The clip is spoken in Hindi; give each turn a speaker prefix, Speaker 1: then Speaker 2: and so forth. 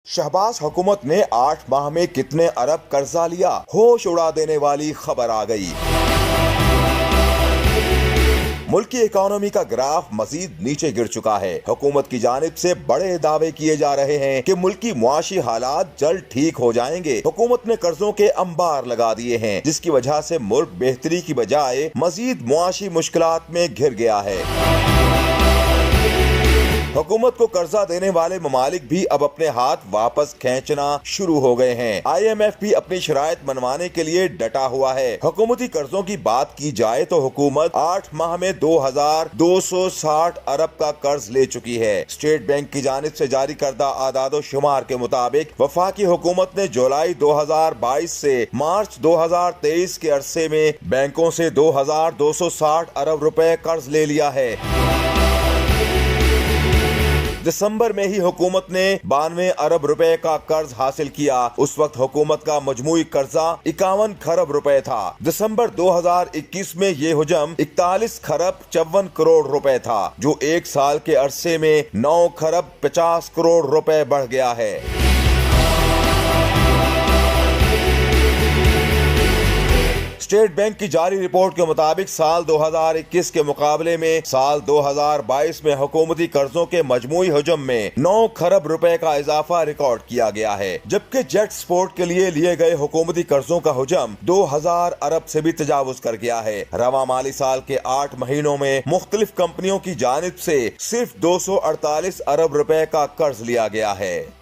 Speaker 1: शहबाज हुकूमत ने 8 माह में कितने अरब कर्जा लिया, होश उड़ा देने वाली खबर आ गई। मुल्क की इकोनॉमी का ग्राफ मजीद नीचे गिर चुका है। हुकूमत की जानिब से बड़े दावे किए जा रहे हैं कि मुल्क की मुआशी हालात जल्द ठीक हो जाएंगे। हुकूमत ने कर्जों के अंबार लगा दिए हैं, जिसकी वजह से मुल्क बेहतरी की बजाय मजीद मुआशी मुश्किलात में घिर गया है। हुकूमत को कर्जा देने वाले ममालिक भी अब अपने हाथ वापस खींचना शुरू हो गए हैं। IMF भी अपनी शराइत मनवाने के लिए डटा हुआ है। हुकूमती कर्जों की बात की जाए तो हुकूमत 8 माह में 2260 अरब का कर्ज ले चुकी है। स्टेट बैंक की जानिब से जारी करदा आदादो शुमार के मुताबिक वफाकी हुकूमत ने जुलाई 2022 से मार्च 2023 के अरसे में बैंकों से 2260 अरब रुपए कर्ज ले लिया है। दिसंबर में ही हुकूमत ने 92 अरब रुपए का कर्ज हासिल किया। उस वक्त हुकूमत का मजमूई कर्जा 51 खरब रुपए था। दिसंबर 2021 में ये हुजम 41 खरब 54 करोड़ रुपए था, जो एक साल के अरसे में 9 खरब 50 करोड़ रुपए बढ़ गया है। स्टेट बैंक की जारी रिपोर्ट के मुताबिक साल 2021 के मुकाबले में साल 2022 में हुकूमती कर्जों के मजमूई हुजम में 9 खरब रुपए का इजाफा रिकॉर्ड किया गया है, जबकि जेट स्पोर्ट के लिए गए हुकूमती कर्जों का हुजम 2000 अरब से भी तजावुज कर गया है। रवा माली साल के 8 महीनों में मुख्तलिफ कंपनियों की जानिब से सिर्फ 248 अरब रुपए का कर्ज लिया गया है।